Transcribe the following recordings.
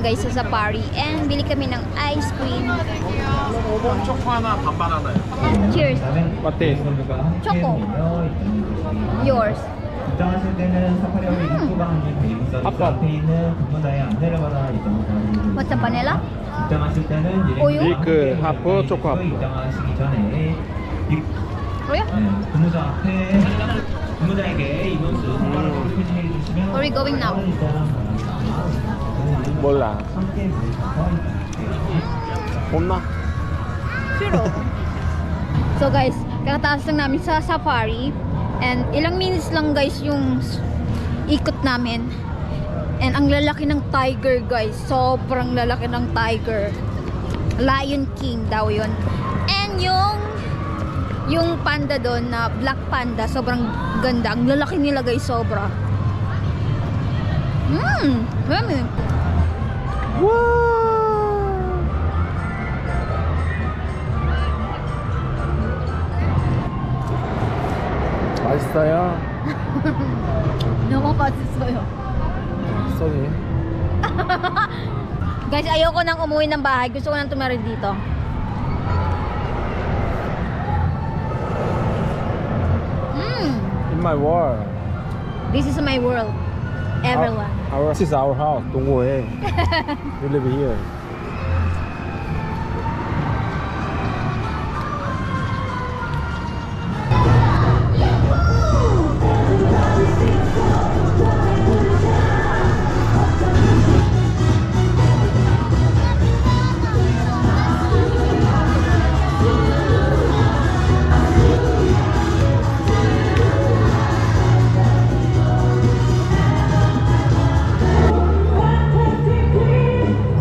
guys sa safari and bili kami ng ice cream. 초코 하나 반반 하나요. Cheers. 어때? Choco. Yours. 입장하실 때는 사파리역의 입구방이 돼 있어서 그 앞에 있는 근무자의 안내를 받아 입장하시면 What's the vanilla? 입장하실 때는 우유? 밀크 하프, 초코 하프. 입장하시기 전에 Kuya? 근무자 앞에 근무자에게 인원수 통과를 표시해 주시면 Where are we going now? 몰라. 함께 모여서 혼나? Sure. So guys, kakataas lang namin sa safari. And ilang minutes lang guys yung ikot namin. And ang lalaki ng tiger guys. Sobrang lalaki ng tiger. Lion King daw yun. And yung panda doon na black panda, sobrang ganda. Ang lalaki nila guys, sobra. Mami. 맛있어요. Nako pasis어요. 쏘니. Guys, ayoko nang umuwi ng bahay. Gusto ko nang tumira dito. In my world. This is my world. Everyone. This is our house. 동호회. We live here.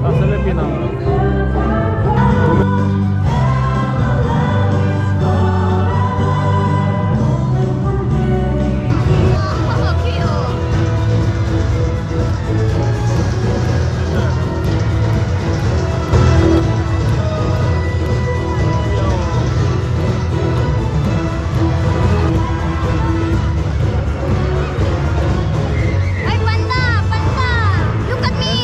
Sa Filipino. Ay, panda! Panda! Look at me!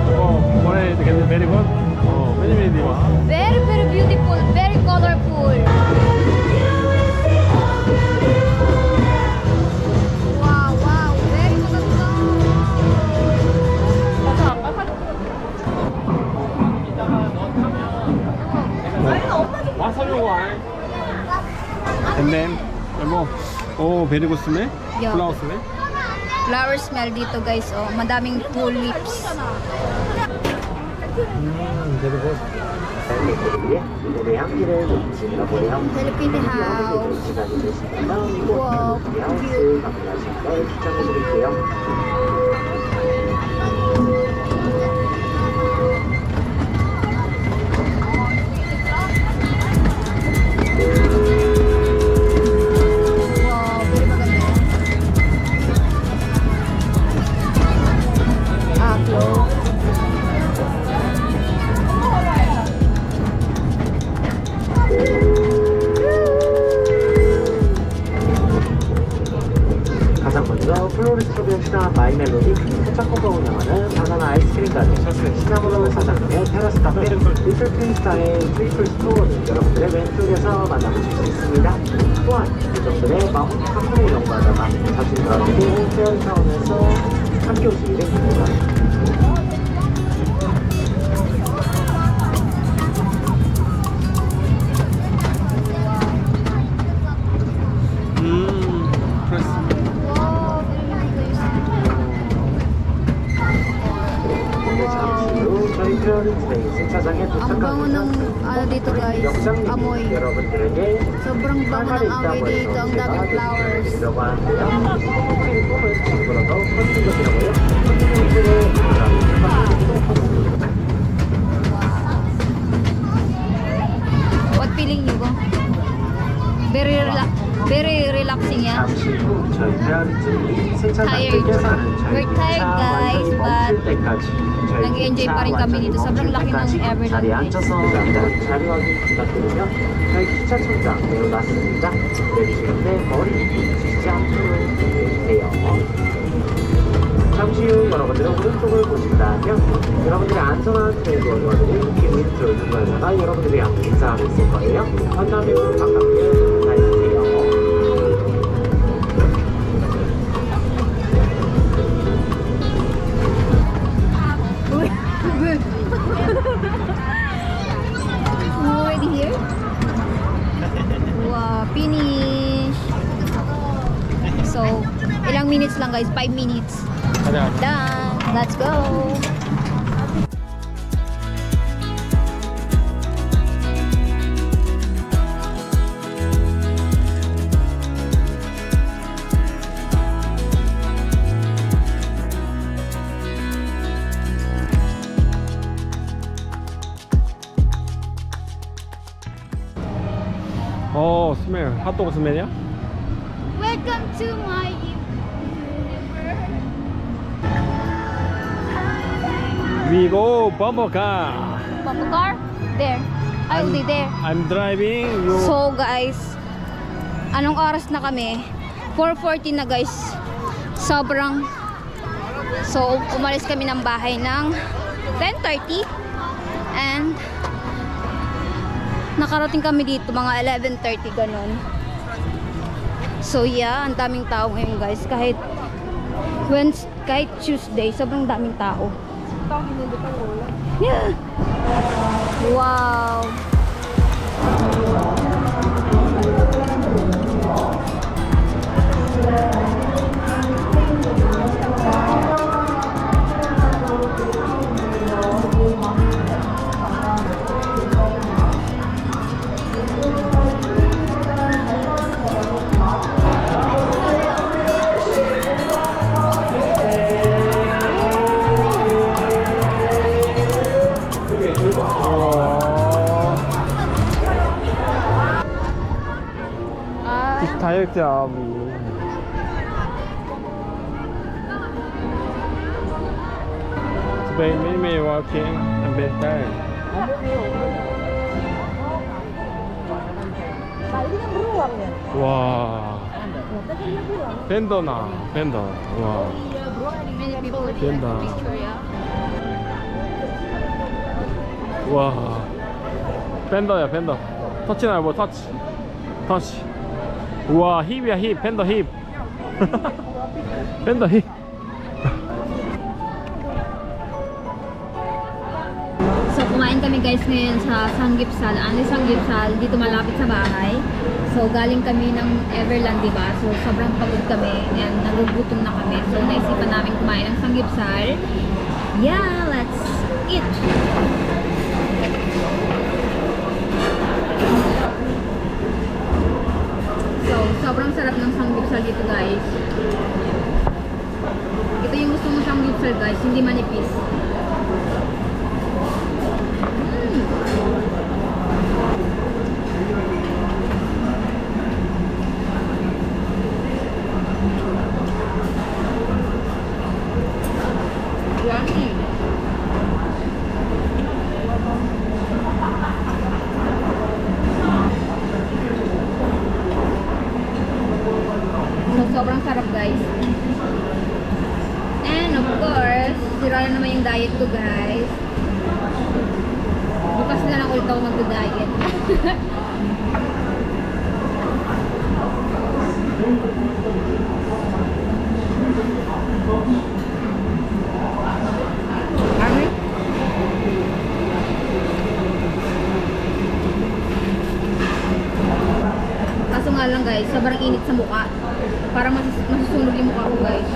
Wow! Wow! Very good. Many diba? Very, very beautiful. Very colorful. Wow, wow. Very maganda. 와사비 와인. And then, 뭐, very good smell. Yeah. Flower smell. Flower smell dito guys. Oh, madaming tulips. Very good. Philippine house. Wow, cute. Wow, very maganda. Close. 가장 먼저 플로리스트 변신한 마이멜로디 포차코가 운영하는 바나나 아이스크림까지 시나모로 사장님의 테라스 카페 리틀 퀸스타의 트리플 스토어는 여러분들의 왼쪽에서 만나보실 수 있습니다. 또한 유저들의 마음 카페 연구하다가 자신과 함께 페어 차원에서 함께 오시기를 바랍니다. 플로렌스의 세차장에 Ang bango ng ano dito guys, amoy. 여러분들에게 Sobrang bango ng amoy dito, ang daming flowers. 드리려고 하는데요. 호텔 꿈은 지금보다 더 커진 것이라고요. 호텔을 What feeling you go? Very relaxing yan. 잠시 후 저희 페어리팀이 세차장들께서 We're tired, guys, but 때까지 nag-enjoy pa rin kami dito. Sobrang laki ng Everland 자리에 place. 앉아서 자리 확인 부탁드리며 저희 기차 천장 내려놨습니다. 내리시는데 머리 빗지지 않도록 주의해주세요. 잠시 후 여러분들은 오른쪽을 보신다면 여러분들의 안전한 트레이드 원원들이 왼쪽 중간에다가 여러분들이랑 인사하고 있을 거예요. 만나면 반갑게 인사해주세요. Already here? Wow, finish. So, ilang minutes lang guys? 5 minutes. 가자. Done. Let's go. 스멜. 핫도그 스멜이야? Welcome to my We go Bumbleka. Papa car? There. I will be there. I'm driving. You. So guys, anong oras na kami? 4:40 na guys. Sobrang. So umalis kami ng bahay ng 10:30 and nakarating kami dito mga 11:30 ganun. So yeah, ang daming tao ngayon guys. Kahit Tuesday, sobrang daming tao. Yeah. Wow. Direct job. Spain maybe walking and better. 와. 밴더나 밴더. 와. Many people with Ganda. Victoria. 와. 밴더야 밴더. 터치나 뭐 터치. 터치. 우와 힙이야 힙. 밴더 힙. 밴더 힙. So kumain kami guys ngayon sa Samgyeopsal. Ano yung Samgyeopsal? Dito malapit sa bahay. So galing kami ng Everland, diba? So sobrang pagod kami and nagugutom na kami. So naisipan namin kumain ng Samgyeopsal. Yeah, let's eat! So sobrang sarap ng Samgyeopsal dito guys. Ito yung gusto mo Samgyeopsal guys, hindi manipis. Yummy. So, sobrang sarap guys. And of course, sira na naman yung diet ko guys. Bukas na lang ulit ako mag-diet. Kaso nga lang guys, sobrang init sa mukha. Parang masusunog yung mukha ko guys.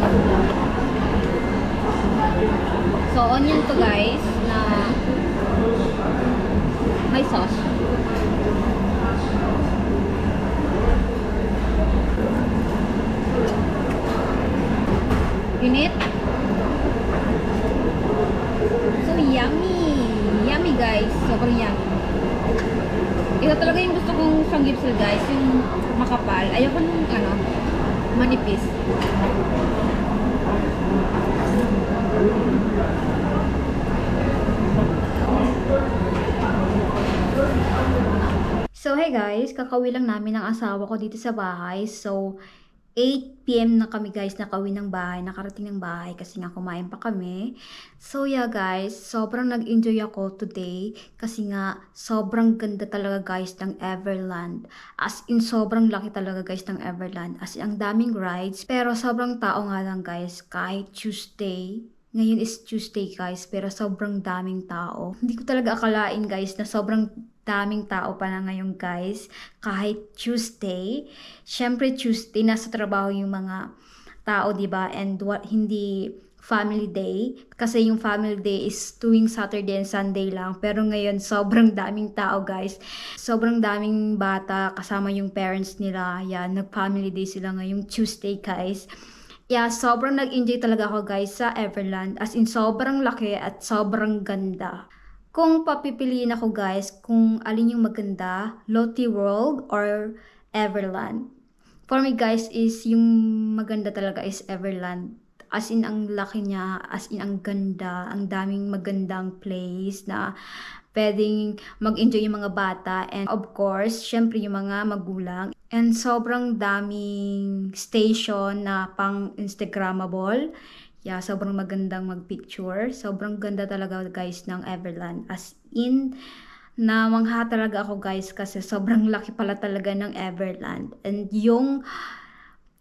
So onion to guys na Init? So yummy! Yummy guys! Sobrang yummy. Ito talaga yung gusto kong sanggipsel guys, yung makapal. Ayoko nung manipis. So hey guys, kakauwi lang namin ng asawa ko dito sa bahay. So 8 PM na kami guys nakauwi ng bahay, nakarating ng bahay kasi nga kumain pa kami. So yeah guys, sobrang nag-enjoy ako today kasi nga sobrang ganda talaga guys ng Everland. As in sobrang laki talaga guys ng Everland. As in ang daming rides, pero sobrang tao nga lang guys kahit Tuesday. Ngayon is Tuesday guys, pero sobrang daming tao. Hindi ko talaga akalain guys na sobrang daming tao pa na ngayon guys. Kahit Tuesday. Syempre Tuesday, nasa trabaho yung mga tao, diba? And hindi family day. Kasi yung family day is tuwing Saturday and Sunday lang. Pero ngayon, sobrang daming tao guys. Sobrang daming bata kasama yung parents nila. Yan, nag-family day sila ngayong Tuesday guys. Yeah, sobrang nag-enjoy talaga ako guys sa Everland. As in, sobrang laki at sobrang ganda. Kung papipiliin ako guys, kung alin yung maganda, Lotte World or Everland. For me guys, is yung maganda talaga is Everland. As in, ang laki niya, as in, ang ganda, ang daming magandang place na pwedeng mag-enjoy yung mga bata. And of course, syempre yung mga magulang. And sobrang daming station na pang Instagrammable. Yeah, sobrang magandang mag-picture. Sobrang ganda talaga guys ng Everland. As in, namangha talaga ako guys kasi sobrang laki pala talaga ng Everland. And yung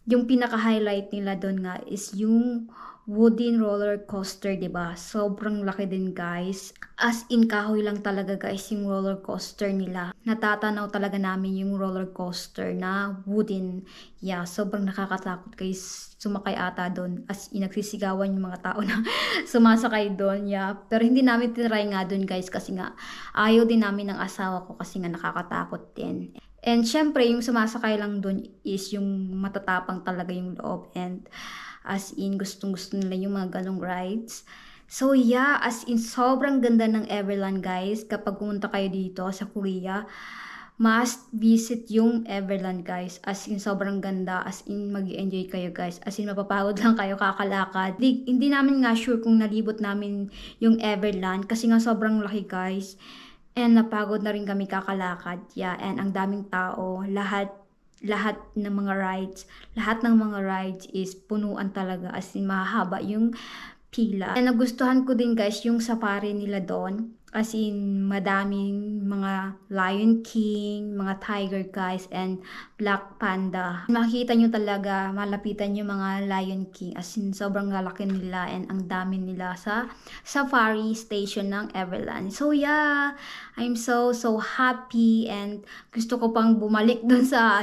pinaka-highlight nila doon nga is yung wooden roller coaster, diba? Sobrang laki din guys. As in, kahoy lang talaga guys yung roller coaster nila. Natatanaw talaga namin yung roller coaster na wooden. Yeah, sobrang nakakatakot guys. Sumakay ata doon. As in, nagsisigawan yung mga tao na sumasakay doon. Yeah. Pero hindi namin tinry nga doon guys kasi nga ayaw din namin ng asawa ko kasi nga nakakatakot din. And syempre, yung sumasakay lang doon is yung matatapang talaga yung loob. And as in, gustong-gusto nila yung mga ganong rides. So yeah, as in, sobrang ganda ng Everland guys. Kapag pumunta kayo dito sa Korea, must visit yung Everland guys. As in, sobrang ganda. As in, mag-enjoy kayo guys. As in, mapapagod lang kayo kakalakad. Hindi namin nga sure kung nalibot namin yung Everland kasi nga sobrang laki guys. And napagod na rin kami kakalakad. Yeah, and ang daming tao. Lahat ng mga rides is punuan talaga, as in mahaba yung pila. And nagustuhan ko din guys yung safari nila doon, as in madaming mga Lion King, mga tiger guys, and Black Panda. Makikita nyo talaga, malapitan yung mga Lion King, as in sobrang lalaki nila and ang dami nila sa safari station ng Everland. So yeah, I'm so happy and gusto ko pang bumalik dun sa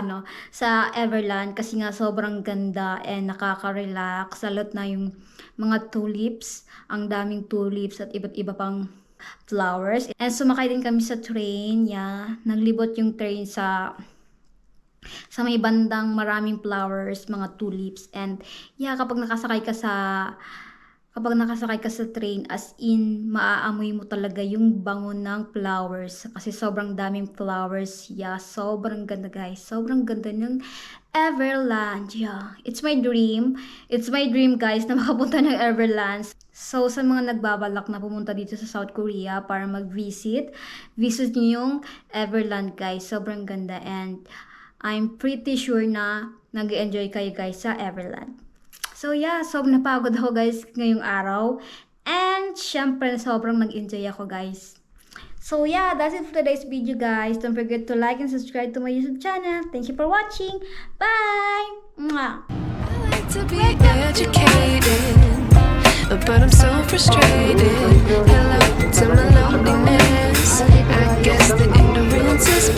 sa Everland kasi nga sobrang ganda and nakaka-relax. Salot na yung mga tulips, ang daming tulips at iba't iba pang flowers. And sumakay din kami sa train. Yeah, naglibot yung train sa may bandang maraming flowers, mga tulips. And yeah, kapag nakasakay ka sa train, as in, maaamoy mo talaga yung bango ng flowers. Kasi sobrang daming flowers. Yeah, sobrang ganda guys. Sobrang ganda ng Everland. Yeah, it's my dream. It's my dream guys na makapunta ng Everland. So, sa mga nagbabalak na pumunta dito sa South Korea para visit nyo yung Everland guys. Sobrang ganda and I'm pretty sure na nag-enjoy kayo guys sa Everland. So yeah, sobrang napagod ako guys ngayong araw. And syempre sobrang nag-enjoy ako guys. So yeah, that's it for today's video guys. Don't forget to like and subscribe to my YouTube channel. Thank you for watching. Bye! Mwah! I like to be educated, but I'm so frustrated. Hello to my loneliness. I guess the ignorance is